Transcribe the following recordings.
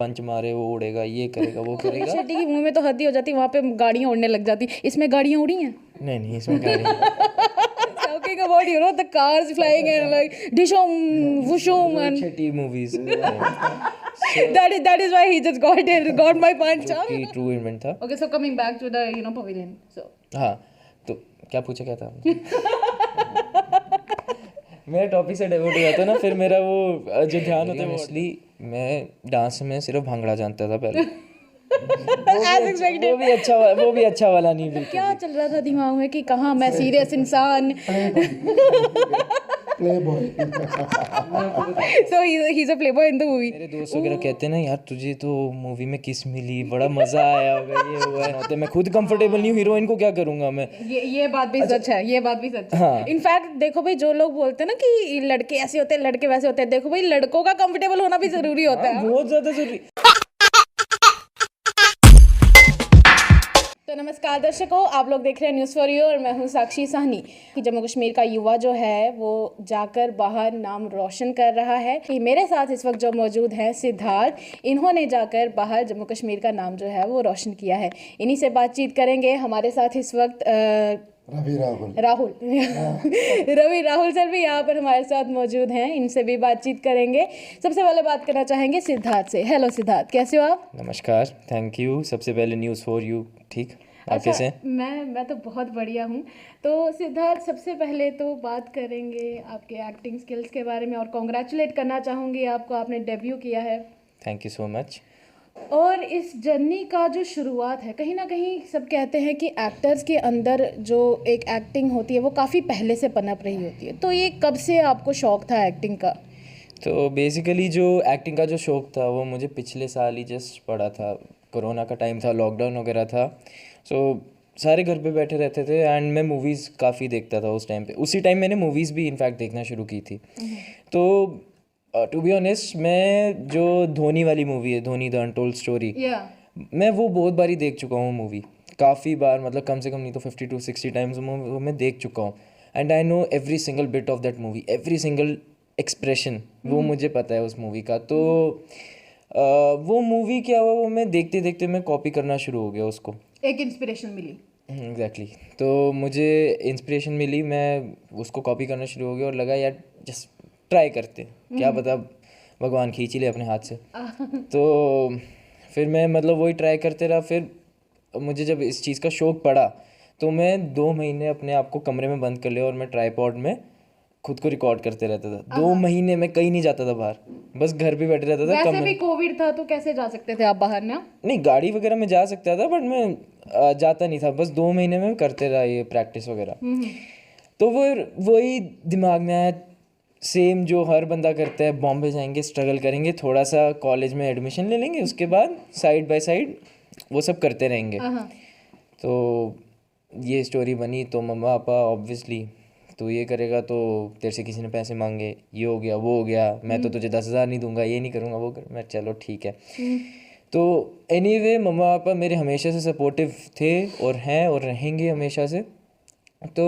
पंच मारे वो उड़ेगा, ये करेगा वो करेगा। शेट्टी की मूवी में तो हद ही हो जाती, वहाँ पे गाड़ियाँ उड़ने लग जाती। इसमें गाड़ियाँ उड़ी हैं? नहीं नहीं, इसमें गाड़ी Talking about, you know, the cars flying and like dishum, whooshum, and Chhathi movies that is why he just got my punch. Huh? की ट्रू इवेंट था। Okay, so coming back to the pavilion. So हाँ, तो क्या पूछा क्या था? मेरा topic से डाइवर्ट हो जाता है ना, फिर मेरा वो जो ध्यान होता है। मोस्टली मैं डांस में सिर्फ भांगड़ा जानता था पहले। वो भी अच्छा वाला नहीं बिल्कुल। क्या चल रहा था दिमाग में कि कहाँ मैं सीरियस इंसान। Playboy. So he's a playboy in the movie. मेरे दोस्त वगैरह कहते हैं ना, यार तुझे तो मूवी में किस मिली, बड़ा मजा आया होगा, ये हुआ है। तो मैं खुद कंफर्टेबल नहीं हूँ, हीरोइन को क्या करूँगा मैं। ये बात भी सच है, ये बात भी सच है। हाँ। इनफैक्ट देखो भाई, जो लोग बोलते हैं ना कि लड़के ऐसे होते हैं लड़के वैसे होते हैं, देखो भाई लड़कों का कंफर्टेबल होना भी जरूरी होता है। बहुत ज्यादा जरूरी। तो नमस्कार दर्शकों, आप लोग देख रहे हैं न्यूज़ फॉर यू और मैं हूं साक्षी साहनी। कि जम्मू कश्मीर का युवा जो है वो जाकर बाहर नाम रोशन कर रहा है। कि मेरे साथ इस वक्त जो मौजूद हैं सिद्धार्थ, इन्होंने जाकर बाहर जम्मू कश्मीर का नाम जो है वो रोशन किया है। इन्हीं से बातचीत करेंगे। हमारे साथ इस वक्त राहुल रवि राहुल सर भी यहाँ पर हमारे साथ मौजूद हैं, इनसे भी बातचीत करेंगे। सबसे पहले बात करना चाहेंगे सिद्धार्थ से। हेलो सिद्धार्थ, कैसे हो आप? नमस्कार, थैंक यू। सबसे पहले न्यूज़ फॉर यू, ठीक? आप कैसे हैं? मैं तो बहुत बढ़िया हूँ। तो सिद्धार्थ, सबसे पहले तो बात करेंगे आपके एक्टिंग स्किल्स के बारे में और कॉन्ग्रेचुलेट करना चाहूँगी आपको, आपने डेब्यू किया है। Thank you so much. और इस जर्नी का जो शुरुआत है, कहीं ना कहीं सब कहते हैं कि एक्टर्स के अंदर जो एक एक्टिंग होती है वो काफ़ी पहले से पनप रही होती है। तो ये कब से आपको शौक था एक्टिंग का? तो बेसिकली जो एक्टिंग का जो शौक़ था वो मुझे पिछले साल ही जस्ट पड़ा था। कोरोना का टाइम था, लॉकडाउन वगैरह था, सो सारे घर पे बैठे रहते थे एंड मैं मूवीज़ काफ़ी देखता था उस टाइम पे। उसी टाइम मैंने मूवीज़ भी इनफैक्ट देखना शुरू की थी। तो टू बी ऑनेस्ट, मैं जो धोनी वाली मूवी है, धोनी द अनटोल्ड स्टोरी, मैं वो बहुत बारी देख चुका हूँ मूवी, काफ़ी बार, मतलब कम से कम नहीं तो 50 to 60 टाइम्स वो मैं देख चुका हूँ। And I know every single bit of that movie, every single expression वो मुझे पता है उस मूवी का। तो वो मूवी क्या हुआ, वो मैं देखते देखते मैं कॉपी करना शुरू हो गया उसको। एक इंस्पिरेशन मिली। एग्जैक्टली तो मुझे इंस्पिरेशन मिली, मैं उसको कॉपी करना शुरू हो गया और लगा यार जस्ट ट्राई करते, क्या पता भगवान खींच ही ले अपने हाथ से। तो फिर मैं मतलब वही ट्राई करते रहा। फिर मुझे जब इस चीज़ का शौक़ पड़ा तो मैं 2 महीने अपने आप को कमरे में बंद कर लिया और मैं ट्राईपॉड में खुद को रिकॉर्ड करते रहता था। 2 महीने में कहीं नहीं जाता था बाहर, बस घर पे बैठे रहता था। वैसे भी कोविड था तो कैसे जा सकते थे आप बाहर ना? नहीं, गाड़ी वगैरह में जा सकता था बट मैं जाता नहीं था। बस 2 महीने में करते रहा ये प्रैक्टिस वगैरह। तो वो वही दिमाग में आया, सेम जो हर बंदा करता है, बॉम्बे जाएंगे, स्ट्रगल करेंगे, थोड़ा सा कॉलेज में एडमिशन ले लेंगे, उसके बाद साइड बाय साइड वो सब करते रहेंगे। तो ये स्टोरी बनी। तो मम्मा पापा ऑब्वियसली, तो ये करेगा तो तेरे से किसी ने पैसे मांगे, ये हो गया वो हो गया, मैं तो तुझे 10,000 नहीं दूंगा, ये नहीं करूँगा वो मैं चलो ठीक है। तो एनीवे मम्मा पापा मेरे हमेशा से सपोर्टिव थे और हैं और रहेंगे हमेशा से। तो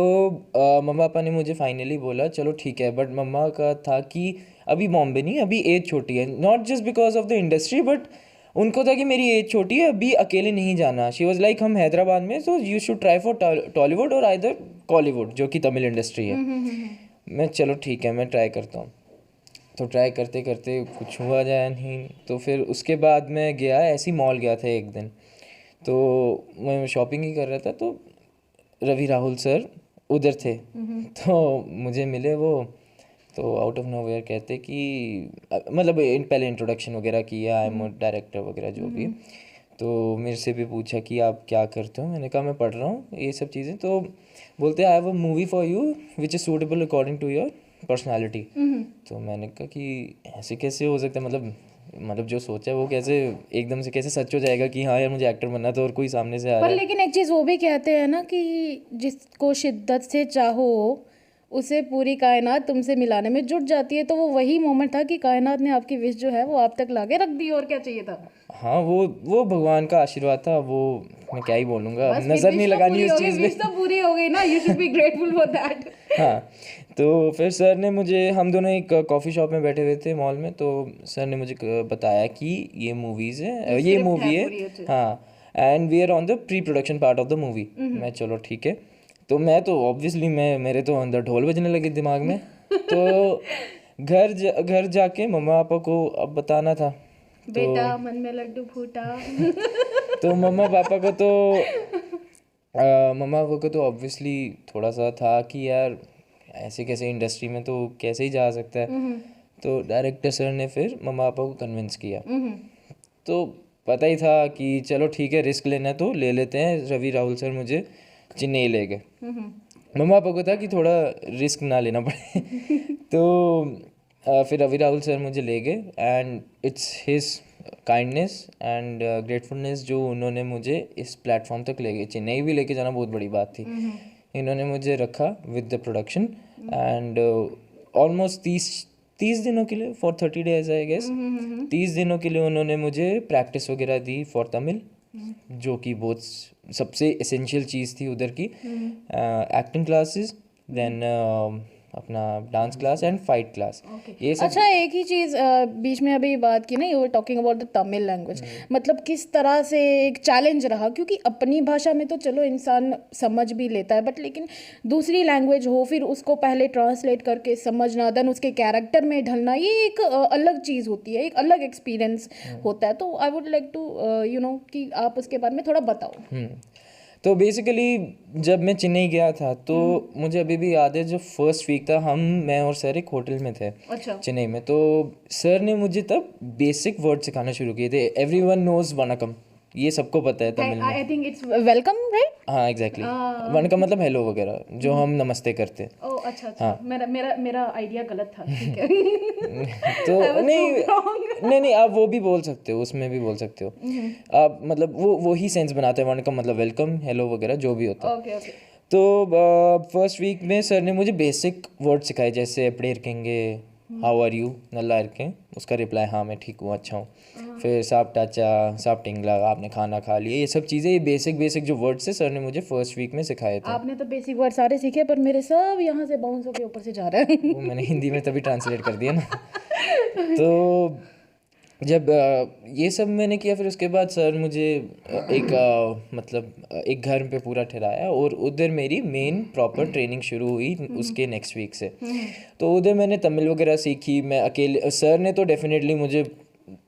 मम्मा पापा ने मुझे फाइनली बोला चलो ठीक है, बट मम्मा का था कि अभी बॉम्बे नहीं, अभी एज छोटी है, not just because of the industry but उनको था कि मेरी एज छोटी है, अभी अकेले नहीं जाना। शी वॉज लाइक हम हैदराबाद में, so you should try for Tollywood और आइदर कॉलीवुड जो कि तमिल इंडस्ट्री है। मैं चलो ठीक है, मैं ट्राई करता हूँ। तो ट्राई करते करते कुछ हुआ जाए नहीं, तो फिर उसके बाद मैं गया, ऐसी मॉल गया था एक दिन, तो मैं शॉपिंग ही कर रहा था, तो रवि राहुल सर उधर थे। तो मुझे मिले वो, तो आउट ऑफ नोवेयर कहते कि मतलब पहले इंट्रोडक्शन वगैरह किया, आई एम डायरेक्टर वगैरह जो भी। तो मेरे से भी पूछा कि आप क्या करते हो, मैंने कहा मैं पढ़ रहा हूँ ये सब चीज़ें। तो बोलते I have a movie for you which is suitable according to your personality. तो मैंने कहा कि ऐसे कैसे हो सकता है, मतलब जो सोचा है वो कैसे एकदम से कैसे सच हो जाएगा कि हाँ यार मुझे एक्टर बनना था और कोई सामने से आ रहा है। पर लेकिन एक चीज़ वो भी कहते हैं ना कि जिसको शिद्दत से चाहो उसे पूरी कायनात तुमसे मिलाने में जुट जाती है। तो वो वही मोमेंट था कि कायनात ने आपकी विश जो है वो आप तक लाके रख दी, और क्या चाहिए था? हाँ, वो भगवान का आशीर्वाद था, वो मैं क्या ही बोलूँगा, बस फिर नज़र wish नहीं तो लगानी पूरी उस हो गई, चीज़ में। wish तो पूरी हो गई ना, you should be grateful for that. हाँ, तो फिर सर ने मुझे, हम दोनों एक कॉफ़ी शॉप में बैठे हुए थे मॉल में, तो सर ने मुझे बताया कि ये मूवीज़ है, ये script मूवी है है। पूरी, अच्छा। हाँ, and we are on the pre production part of the movie. मैं चलो ठीक है। तो मैं तो ऑब्वियसली मेरे तो अंदर ढोल बजने लगे दिमाग में। तो घर जाके मम्मा पापा को अब बताना था। बेटा मन में लड्डू फूटा। तो मम्मा पापा को तो ऑब्वियसली थोड़ा सा था कि यार ऐसे कैसे इंडस्ट्री में तो कैसे ही जा सकता है। तो डायरेक्टर सर ने फिर मम्मा पापा को कन्विंस किया। तो पता ही था कि चलो ठीक है, रिस्क लेना है तो ले लेते हैं। रवि राहुल सर मुझे चेन्नई ले गए। मम्मा पापा को था कि थोड़ा रिस्क ना लेना पड़े। तो फिर रवि राहुल सर मुझे ले गए, and it's his kindness and gratefulness जो उन्होंने मुझे इस प्लेटफॉर्म तक ले गए। चेन्नई भी लेके जाना बहुत बड़ी बात थी। इन्होंने मुझे रखा with the production, and almost 30 दिनों के लिए, फॉर 30 डेज आई गेस, 30 दिनों के लिए उन्होंने मुझे प्रैक्टिस वगैरह दी फॉर तमिल, जो कि बहुत सबसे एसेंशियल चीज़ थी उधर की। एक्टिंग क्लासेस, देन अपना dance class and fight class, ये सब। अच्छा, एक ही चीज़ बीच में अभी बात की ना, you were talking about the Tamil language, मतलब किस तरह से एक चैलेंज रहा? क्योंकि अपनी भाषा में तो चलो इंसान समझ भी लेता है, बट लेकिन दूसरी लैंग्वेज हो, फिर उसको पहले ट्रांसलेट करके समझना, देन उसके कैरेक्टर में ढलना, ये एक अलग चीज़ होती है, एक अलग एक्सपीरियंस होता है। तो I would like to you know कि आप उसके बारे में थोड़ा बताओ। तो बेसिकली जब मैं चेन्नई गया था तो मुझे अभी भी याद है, जो फर्स्ट वीक था, मैं और सर एक होटल में थे अच्छा। चेन्नई में। तो सर ने मुझे तब बेसिक वर्ड सिखाना शुरू किए थे। एवरीवन नोज वनकम, ये सबको पता है तमिल में। I think it's welcome, right? हाँ एग्जैक्टली, वनकम मतलब हेलो वगैरह, जो हम नमस्ते करते हैं। ओह अच्छा अच्छा, मेरा आइडिया गलत था, ठीक है। तो I was नहीं so wrong. नहीं आप वो भी बोल सकते हो, उसमें भी बोल सकते हो आप, मतलब वो ही सेंस बनाते हैं। वनकम मतलब वेलकम, हेलो वगैरह जो भी होता है। Okay okay. तो फर्स्ट वीक में सर ने मुझे बेसिक वर्ड सिखाए, जैसे एपड़ेर कहेंगे, हाउ आर यू, नल्ला इरके, उसका रिप्लाई हाँ मैं ठीक हूँ, अच्छा हूँ। फिर साप टाचा, साप टिंगला, आपने खाना खा लिया, ये सब चीज़ें, ये बेसिक जो वर्ड्स है सर ने मुझे फर्स्ट वीक में सिखाए थे। आपने तो बेसिक वर्ड सारे सीखे, पर मेरे सब यहाँ से बाउंस होके ऊपर से जा रहे हैं। वो मैंने हिंदी में तभी ट्रांसलेट कर दिया ना। तो जब ये सब मैंने किया, फिर उसके बाद सर मुझे एक घर पे पूरा ठहराया, और उधर मेरी मेन प्रॉपर ट्रेनिंग शुरू हुई उसके नेक्स्ट वीक से। तो उधर मैंने तमिल वगैरह सीखी। मैं अकेले, सर ने तो डेफिनेटली मुझे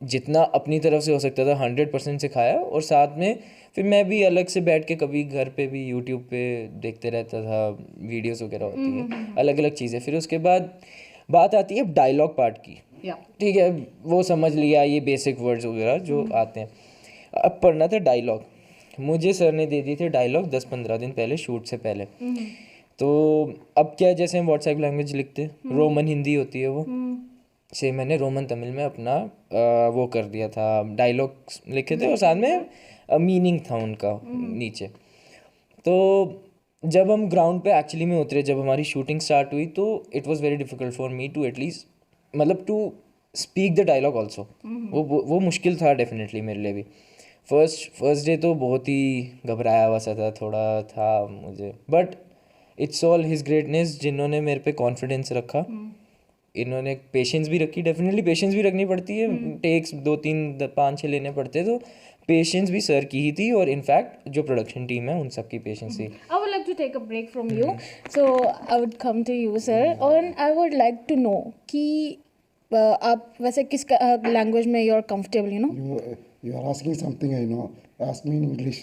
जितना अपनी तरफ से हो सकता था 100% सिखाया, और साथ में फिर मैं भी अलग से बैठ के कभी घर पे भी यूट्यूब पे देखते रहता था, वीडियोस वगैरह होती हैं, अलग अलग चीज़ें। फिर उसके बाद बात आती है डायलॉग पार्ट की। या ठीक है, वो समझ लिया, ये बेसिक वर्ड्स वगैरह जो आते हैं। अब पढ़ना था डायलॉग। मुझे सर ने दे दी थी डायलॉग 10-15 दिन पहले, शूट से पहले। तो अब क्या है, जैसे हम व्हाट्सएप लैंग्वेज लिखते हैं, रोमन हिंदी होती है वो, से मैंने रोमन तमिल में अपना वो कर दिया था, डायलॉग लिखे थे, और साथ में मीनिंग था उनका नीचे। तो जब हम ग्राउंड पे एक्चुअली में उतरे, जब हमारी शूटिंग स्टार्ट हुई, तो it was very difficult for me to at least, मतलब to speak the dialogue also. वो मुश्किल था डेफिनेटली मेरे लिए भी। फर्स्ट डे तो बहुत ही घबराया हुआ सा था, थोड़ा था मुझे, but it's all his greatness, जिन्होंने मेरे पे कॉन्फिडेंस रखा। इन्होंने पेशेंस भी रखी, डेफिनेटली पेशेंस भी रखनी पड़ती है, टेक्स 2-3-5-6 लेने पड़ते हैं, तो पेशेंस भी सर की ही थी, और इनफैक्ट जो प्रोडक्शन टीम है उन सब की पेशेंस थी। I would like to take a break from you, so I would come to you, sir, and I would like to know कि आप वैसे किस लैंग्वेज में you are comfortable, you know? You are asking something I know. Ask me in English.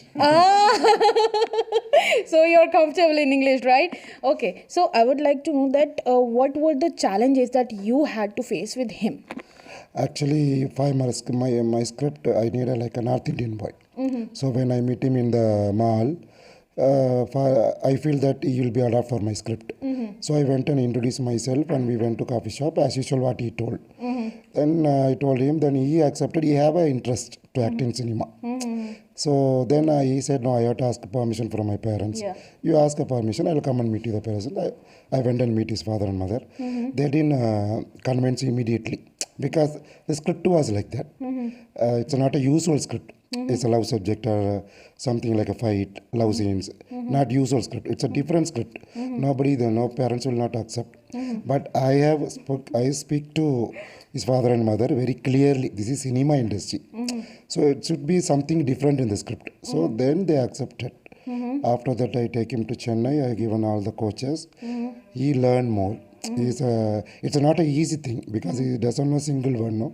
So you are comfortable in English, right? Okay, so I would like to know that what were the challenges that you had to face with him? Actually, my script, I need like a North Indian boy. So when I meet him in the mall, I feel that he will be adapt for my script. So I went and introduced myself, and we went to coffee shop as usual. What he told. Then I told him. Then he accepted. He have an interest to act in cinema. So then he said, no, I have to ask permission from my parents. Yeah. You ask a permission, I'll come and meet you the parents. I went and meet his father and mother. They didn't convince immediately because the script was like that. It's not a usual script. It's a love subject or something like a fight, love scenes. Not usual script. It's a different script. No parents will not accept. But I speak to his father and mother very clearly. This is cinema industry. So it should be something different in the script. So then they accepted. After that, I take him to Chennai. I given all the coaches. He learned more. It's not an easy thing because he doesn't know single word. No.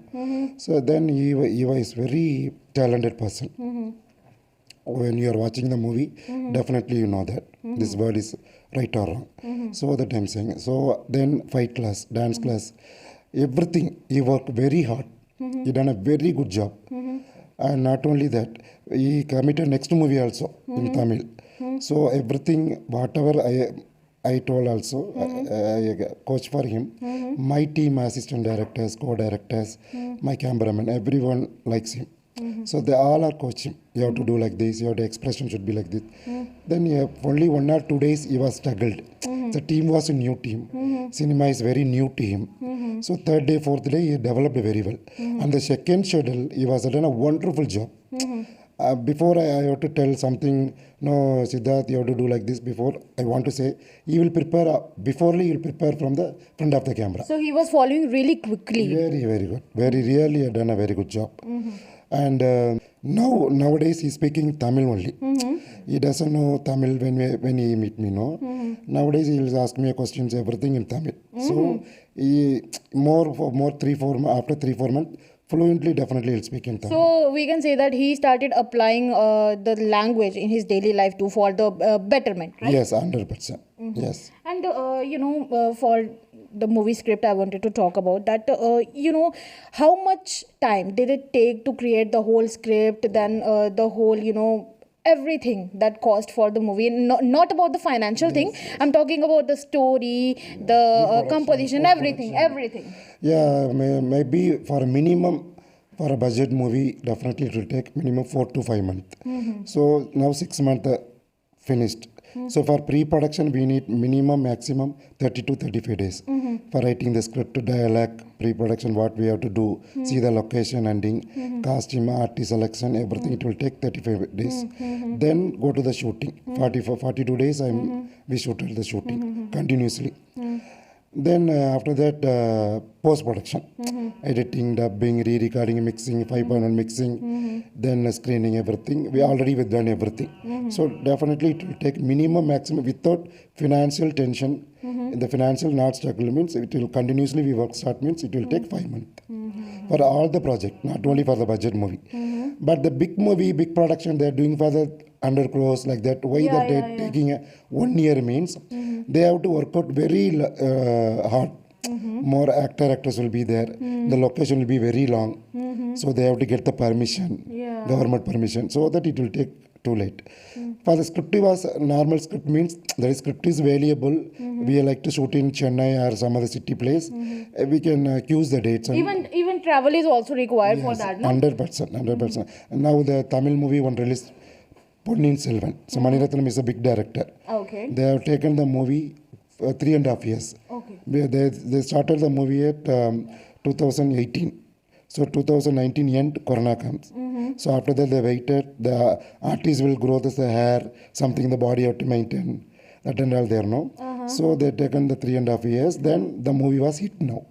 So then he was very talented person. When you are watching the movie, definitely you know that this word is right or wrong. So that I'm saying. So then fight class, dance class, everything. He worked very hard. He done a very good job. And not only that, he committed next movie also in Tamil. So everything, whatever I told also, I coach for him. My team, assistant directors, co-directors, my cameraman, everyone likes him. So they all are coaching. You have to do like this. Your expression should be like this. Then only 1 or 2 days he was struggled. The team was a new team. Cinema is very new to him. So third day, fourth day, he developed very well. And the second schedule, he was done a wonderful job. Before I have to tell something, no, Siddharth, you have to do like this. Before I want to say, he will prepare. Beforely, he will prepare from the front of the camera. So he was following really quickly. Very, very good. Very really done a very good job. And nowadays he's speaking Tamil only. He doesn't know Tamil when he meet me. No. Nowadays he will ask me questions, everything in Tamil. So he more 3-4 months. Fluently, definitely he'll speak in Tamil. So we can say that he started applying the language in his daily life too for the betterment, right? Yes, 100%. Yes. And for the movie script, I wanted to talk about that. How much time did it take to create the whole script? Then the whole, everything that cost for the movie. Not about the financial thing. I'm talking about the story, the composition, everything. Yeah, maybe for a minimum, for a budget movie, definitely it will take minimum 4 to 5 months. So now 6 months finished. So for pre-production, we need minimum, maximum 30 to 35 days. For writing the script, dialogue, pre-production, what we have to do, see the location ending, costume, artist selection, everything, it will take 35 days. Then go to the shooting. 42 days we shooted the shooting continuously. Then after that, post-production, editing, dubbing, re-recording, mixing, 5.1 mixing, then screening, everything. We've done everything. So definitely it will take minimum, maximum, without financial tension. The financial not struggle means it will continuously we work start means it will take 5 months. For all the project, not only for the budget movie. But the big movie, big production they're doing for the 100 crores like that. Why they're taking 1 year means they have to work out very hard. More actors will be there. The location will be very long. So they have to get the permission, government permission, so that it will take too late. For the script was normal script means the script is valuable. We like to shoot in Chennai or some other city place. We can choose the dates. Even travel is also required for that, no? 100%. And now the Tamil movie one released, Ponniyin Selvan. So Maniratnam is a big director. Okay. They have taken the movie 3.5 years. Okay. They started the movie at 2018. So 2019 end, Corona comes. So after that they waited. The artist will grow the hair, something the body have to maintain. That and all there, no? So they taken the 3.5 years. Then the movie was hit now.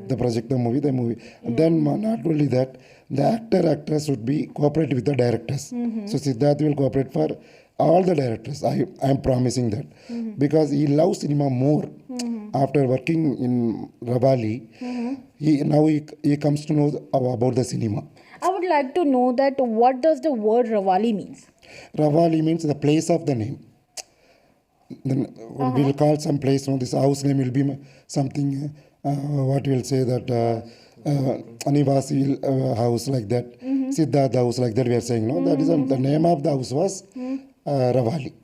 The project, the movie. Then not only that, the actress should be cooperate with the directors. So Siddharth will cooperate for all the directors. I am promising that. Because he loves cinema more. After working in Ravali, he comes to know about the cinema. I would like to know that what does the word Ravali means? Ravali means the place of the name. Then we'll call some place, this house name will be something, what we'll say that Anivasi house like that, Siddharth house like that we are saying, no? That is the name of the house was Ravali.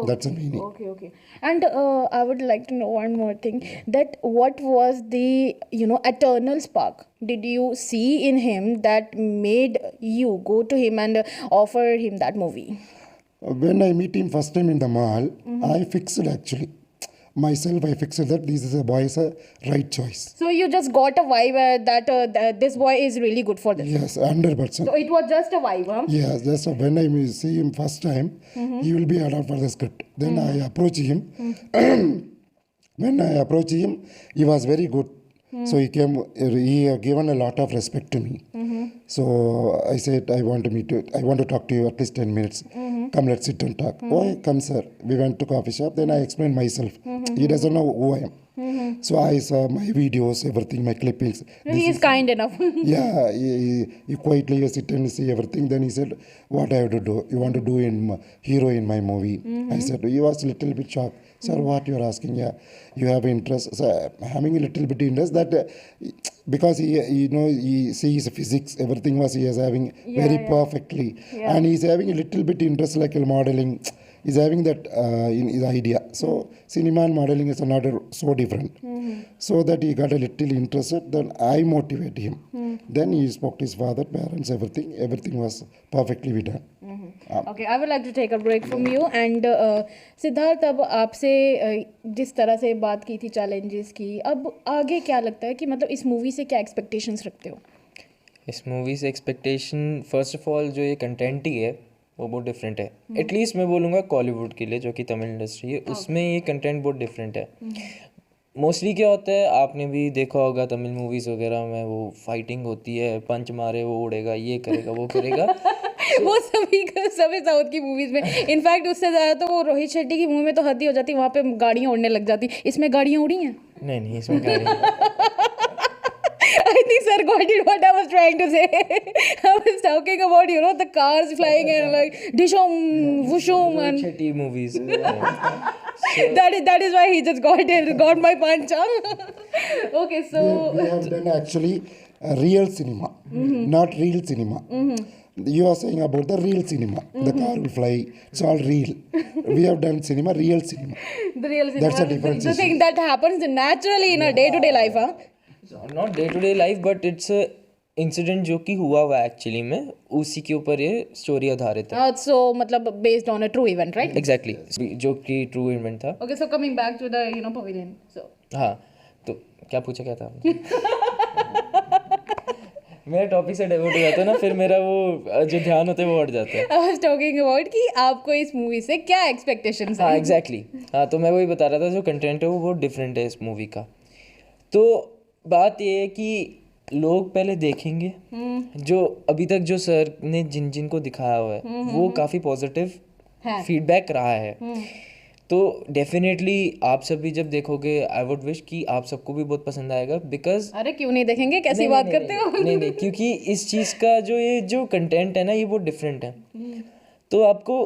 That's the meaning. Okay. And I would like to know one more thing, that what was the, eternal spark did you see in him that made you go to him and offer him that movie? When I meet him first time in the mall, I fixed actually myself. I fixed that this is a boy is a right choice. So you just got a vibe that this boy is really good for this. Yes, 100%. So it was just a vibe, huh? Yes, that's when I see him first time, he will be adapted for the script. Then I approach him. When I approach him, he was very good. So he given a lot of respect to me. So I said, I want to talk to you at least 10 minutes. Come, let's sit and talk. Oh, come, sir. We went to coffee shop. Then I explained myself. He doesn't know who I am. So I saw my videos, everything, my clippings. He is kind enough. Yeah, he quietly sit and see everything. Then he said, what I have to do? You want to do hero in my movie? I said, he was a little bit shocked. Sir, what you are asking? Yeah, you have interest. So having a little bit interest that because he sees physics, everything was he is having very perfectly, and he's having a little bit interest like modeling. He's having that in his idea. So cinema and modeling is another so different. So that he got a little interested. Then I motivate him. Then he spoke to his father, parents, everything. Everything was perfectly done. Okay, I would like to take a break from you. And Siddharth, अब आपसे जिस तरह से बात की थी challenges की, अब आगे क्या लगता है कि मतलब इस मूवी से क्या एक्सपेक्टेशंस रखते हो? इस मूवी से एक्सपेक्टेशन फर्स्ट ऑफ ऑल जो ये कंटेंट ही है वो बहुत डिफरेंट है. एटलीस्ट मैं बोलूँगा कॉलीवुड के लिए, जो कि तमिल इंडस्ट्री है, उसमें ये कंटेंट बहुत डिफरेंट है. मोस्टली क्या होता है, आपने भी देखा होगा तमिल मूवीज़ वगैरह में, वो फाइटिंग होती है, पंच मारे वो उड़ेगा, ये करेगा वो करेगा. वो सभी साउथ की मूवीज में, इनफैक्ट उससे ज़्यादा तो वो रोहित शेट्टी की मूवी में तो हद ही हो जाती, वहाँ पे गाड़ियाँ उड़ने लग जाती. इसमें गाड़ियाँ उड़ी हैं? नहीं इसमें गाड़ी I think sir got it what I was trying to say. I was talking about, the cars flying and like dishum, whooshum, and Chetty movies. that is why he just got my punch. Okay, so We have done actually real cinema, not real cinema. You are saying about the real cinema. The car will fly. It's all real. We have done cinema, real cinema. the real cinema, That's the difference. the thing that happens naturally in a day-to-day life, huh? Not day to day life but it's incident जो कि हुआ actually में, उसी के ऊपर ये story आधारित है. So मतलब based on a true event, right? Exactly जो कि ट्रू इवेंट था. Okay, so coming back to the pavilion. So हाँ, तो क्या पूछा क्या था आपने? मेरा टॉपिक से डाइवर्ट हो जाता है ना, फिर मेरा वो जो ध्यान होता है वो हट जाता है. I was talking about कि आपको इस मूवी से क्या एक्सपेक्टेशंस हाँ हैं? एग्जैक्टली. हाँ, तो मैं वही बता रहा था, जो कंटेंट है वो बहुत डिफरेंट है इस मूवी का. तो बात ये है कि लोग पहले देखेंगे, जो अभी तक जो सर ने जिन को दिखाया हुआ है वो काफ़ी पॉजिटिव फीडबैक रहा है. तो डेफिनेटली आप सब भी जब देखोगे, आई वुड विश कि आप सबको भी बहुत पसंद आएगा. बिकॉज अरे क्यों नहीं देखेंगे, कैसी बात करते हो? नहीं क्योंकि इस चीज़ का जो कंटेंट है ना, ये बहुत डिफरेंट है. तो आपको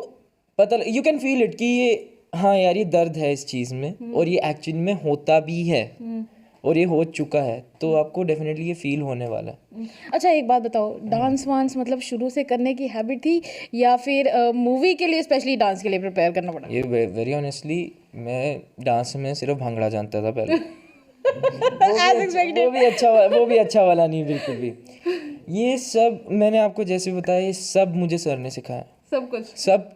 पता, यू कैन फील इट कि ये, हाँ यार, ये दर्द है इस चीज़ में, और ये एक्चुअली में होता भी है, और ये हो चुका है. तो आपको डेफिनेटली ये फील होने वाला है. अच्छा, एक बात बताओ, डांस वांस मतलब शुरू से करने की हैबिट थी, या फिर मूवी के लिए स्पेशली डांस के लिए प्रिपेयर करना पड़ा? ये वेरी ऑनेस्टली मैं डांस में सिर्फ भांगड़ा जानता था पहले. वो भी अच्छा वाला नहीं, बिल्कुल भी. ये सब मैंने आपको जैसे बताया, ये सब मुझे सर ने सिखाया. सब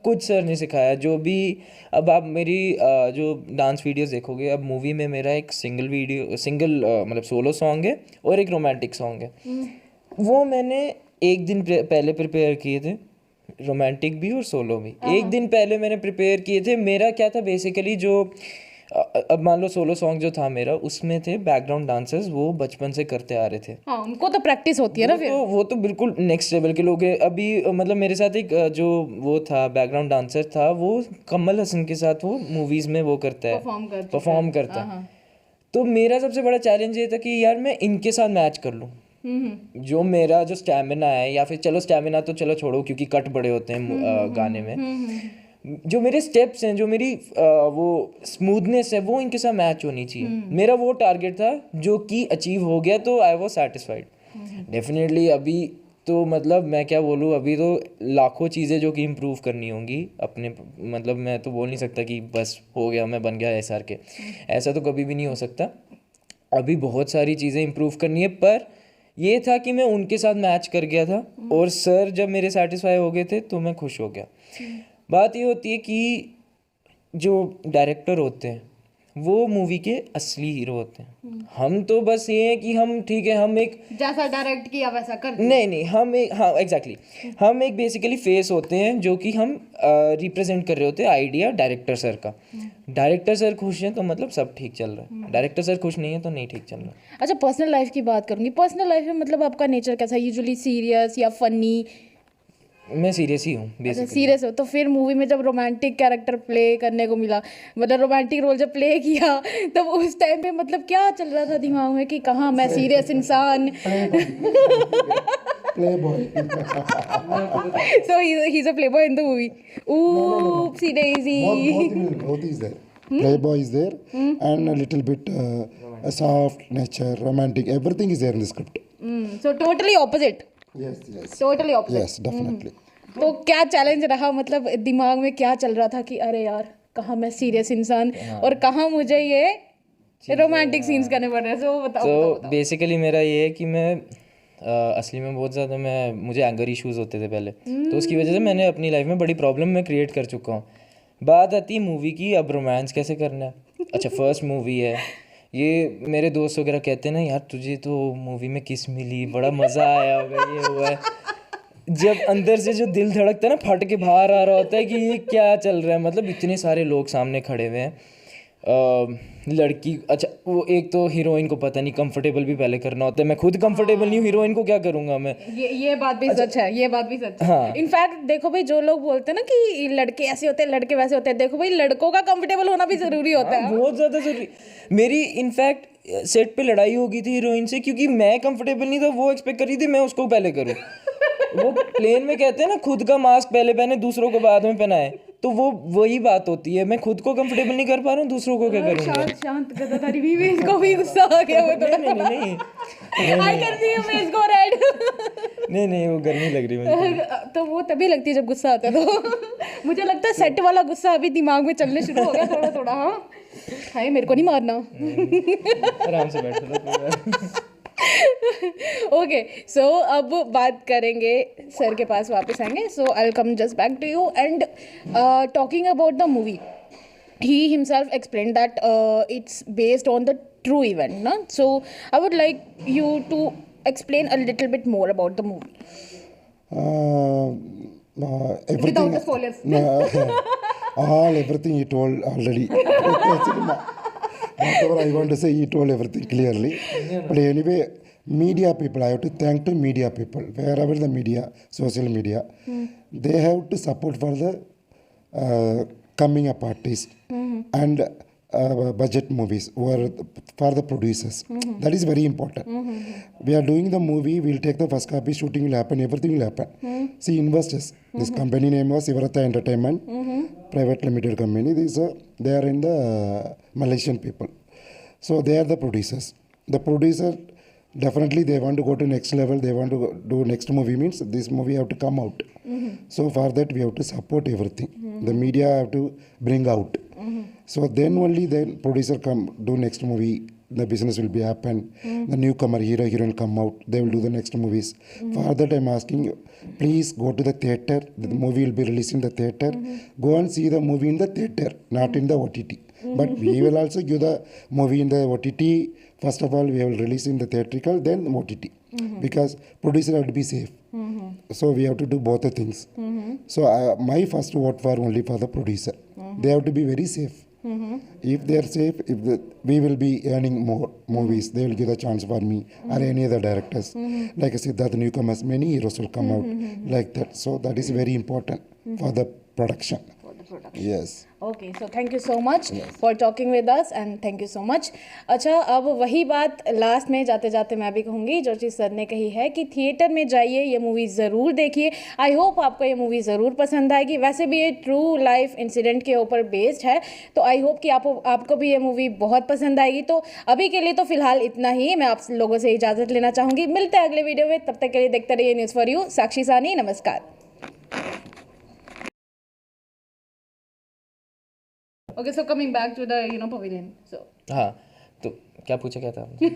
कुछ सर ने सिखाया. जो भी अब आप मेरी जो डांस वीडियोस देखोगे, अब मूवी में मेरा एक सिंगल मतलब सोलो सॉन्ग है और एक रोमांटिक सॉन्ग है. वो मैंने एक दिन पहले प्रिपेयर किए थे, रोमांटिक भी और सोलो भी. एक दिन पहले मैंने प्रिपेयर किए थे. मेरा क्या था बेसिकली, जो अब मान लो सोलो सॉन्ग जो था मेरा, उसमें थे बैकग्राउंड डांसर्स, वो बचपन से करते आ रहे थे. हाँ, उनको तो प्रैक्टिस होती है ना फिर. वो तो बिल्कुल नेक्स्ट लेवल के लोग हैं. अभी मतलब मेरे साथ एक जो वो था बैकग्राउंड डांसर था, वो कमल हसन के साथ वो मूवीज में वो करता है, परफॉर्म करता है. तो मेरा सबसे बड़ा चैलेंज ये था कि यार मैं इनके साथ मैच कर लूँ. जो मेरा जो स्टैमिना है, या फिर चलो स्टैमिना तो चलो छोड़ो क्योंकि कट बड़े होते हैं गाने में, जो मेरे स्टेप्स हैं, जो मेरी वो स्मूथनेस है, वो इनके साथ मैच होनी चाहिए. मेरा वो टारगेट था जो कि अचीव हो गया, तो आई वॉज सेटिस्फाइड. डेफिनेटली अभी तो मतलब मैं क्या बोलूँ, अभी तो लाखों चीज़ें जो कि इम्प्रूव करनी होंगी अपने, मतलब मैं तो बोल नहीं सकता कि बस हो गया मैं बन गया SR के, ऐसा तो कभी भी नहीं हो सकता। अभी बहुत सारी चीज़ें इम्प्रूव करनी है, पर ये था कि मैं उनके साथ मैच कर गया था और सर जब मेरे सेटिस्फाई हो गए थे तो मैं खुश हो गया। बात ये होती है कि जो डायरेक्टर होते हैं वो मूवी के असली हीरो होते हैं। हम तो बस ये है कि हम ठीक है, हम एक जैसा डायरेक्ट किया वैसा कर नहीं हम एक, हाँ एग्जैक्टली, हम एक बेसिकली फेस होते हैं जो कि हम रिप्रेजेंट कर रहे होते हैं आइडिया डायरेक्टर सर का। डायरेक्टर सर खुश हैं तो मतलब सब ठीक चल रहा है, डायरेक्टर सर खुश नहीं है तो नहीं ठीक चल रहा। अच्छा, पर्सनल लाइफ की बात करूंगी। पर्सनल लाइफ में मतलब आपका नेचर कैसा है? यूजुअली सीरियस या फनी? मैं सीरियस ही हूँ अच्छा, बेसिकली। सीरियस हो। तो फिर मूवी में जब रोमांटिक कैरेक्टर प्ले करने को मिला, मतलब रोमांटिक रोल जब प्ले किया, तब उस टाइम पे मतलब क्या चल रहा था दिमाग में कि कहाँ मैं सीरियस इंसान Playboy. so he's a playboy in the movie. Oopsie daisy. Both is there. Playboy is there, and a little bit a soft nature, romantic. Everything is there in the script. So totally opposite. Yes, yes. Totally opposite. Yes, definitely. तो क्या challenge रहा, मतलब दिमाग में क्या चल रहा था कि अरे यार कहाँ मैं सीरियस इंसान और कहाँ मुझे ये रोमांटिक सीन्स करने पड़ रहे हैं? So बताओ। तो बेसिकली मेरा ये है कि मैं असली में बहुत ज़्यादा मुझे एंगर इश्यूज होते थे पहले, तो उसकी वजह से मैंने अपनी लाइफ में बड़ी प्रॉब्लम मैं क्रिएट कर चुका हूँ। बात आती है मूवी की, अब रोमांस कैसे करना है। अच्छा, फर्स्ट मूवी है ये, मेरे दोस्त वगैरह कहते हैं ना यार तुझे तो मूवी में किस मिली, बड़ा मज़ा आया होगा, ये हुआ है। जब अंदर से जो दिल धड़कता है ना, फट के बाहर आ रहा होता है कि ये क्या चल रहा है, मतलब इतने सारे लोग सामने खड़े हुए हैं। लड़की, अच्छा वो एक तो हीरोइन को पता नहीं कंफर्टेबल भी पहले करना होता है, मैं खुद कंफर्टेबल नहीं हूँ, हीरोइन को क्या करूँगा मैं। ये बात भी सच है, ये बात भी सच है। इनफैक्ट देखो भाई, जो लोग बोलते हैं ना कि लड़के ऐसे होते हैं लड़के वैसे होते हैं, देखो भाई लड़कों का कंफर्टेबल होना भी जरूरी होता है। बहुत ज़्यादा जरूरी। मेरी इनफैक्ट सेट पे लड़ाई हो गई थी हीरोइन से, क्योंकि मैं कंफर्टेबल नहीं था, वो एक्सपेक्ट कर रही थी मैं उसको पहले करूँ। वो प्लेन में कहते हैं ना खुद का मास्क पहले पहने दूसरों को बाद में पहनाए, तो वो वही बात होती है, मैं खुद को कंफर्टेबल नहीं कर पा रहा हूँ, दूसरों को क्या करूँगा। शांत शांत गद्दारी भी इसको भी गुस्सा आ गया वो थोड़ा। नहीं I can see your face go red. नहीं वो गर्मी लग रही मुझे। तो वो तभी लगती है जब गुस्सा आता है। तो मुझे लगता है सेट वाला गुस्सा अभी दिमाग में चलने शुरू हो गया थोड़ा थोड़ा। हाँ हाय, मेरे को नहीं मारना। आराम से बैठो। ओके, सो अब बात करेंगे, सर के पास वापस आएंगे। So I will come just back to you and talking about the movie, he himself explained that it's based on the true event, no? So I would like you to explain a little bit more about the movie Everything. without the spoilers. Everything he told already. Whatever I want to say, he told everything clearly. But anyway, media people, I have to thank to media people. Wherever the media, social media, they have to support for the coming up artists and budget movies or for the producers. That is very important. We are doing the movie, we'll take the first copy, shooting will happen, everything will happen. See, investors, this company name was Sivarata Entertainment, private limited company. They are in the Malaysian people. So they are the producers. The producer, definitely they want to go to next level, they want to do next movie, means this movie have to come out. So for that we have to support everything. The media have to bring out. So then only then producer come do next movie, the business will be happen. The newcomer hero heroine come out, they will do the next movies. For that I'm asking you, please go to the theater. The movie will be released in the theater. Go and see the movie in the theater, not in the OTT. But we will also give the movie in the OTT. First of all, we will release in the theatrical, then OTT. Because producer have to be safe. So we have to do both the things. So my first vote for only for the producer. They have to be very safe. If they are safe, we will be earning more movies. They will give a chance for me or any other directors. Like I said, that newcomers, many heroes will come out like that. So that is very important for the production. Production. Yes. Okay, so thank you so much for talking with us and thank you so much. अच्छा, अब वही बात last में जाते जाते मैं भी कहूँगी जो चीज़ सर ने कही है कि थिएटर में जाइए, ये मूवी ज़रूर देखिए. आई होप आपको ये मूवी ज़रूर पसंद आएगी. वैसे भी ये ट्रू लाइफ इंसिडेंट के ऊपर बेस्ड है, तो आई होप कि आपको भी ये मूवी बहुत पसंद आएगी. तो अभी के लिए तो फिलहाल इतना ही. मैं आप लोगों से इजाज़त लेना चाहूँगी. मिलते हैं अगले वीडियो में. तब तक के लिए देखते रहिए न्यूज़ फॉर यू. साक्षी साहनी, नमस्कार. Okay, so coming back to the pavilion. So हाँ, तो क्या पूछा क्या था आपने?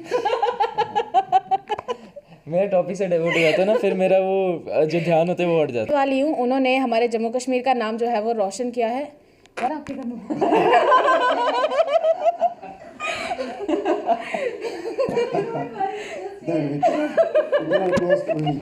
मेरा टॉपिक से डाइवर्ट हो जाता है ना, फिर मेरा वो जो ध्यान होता है वो हट जाता है. वाली हूँ, उन्होंने हमारे जम्मू कश्मीर का नाम जो है वो रोशन किया है. और आपके घर में Then we can close for me.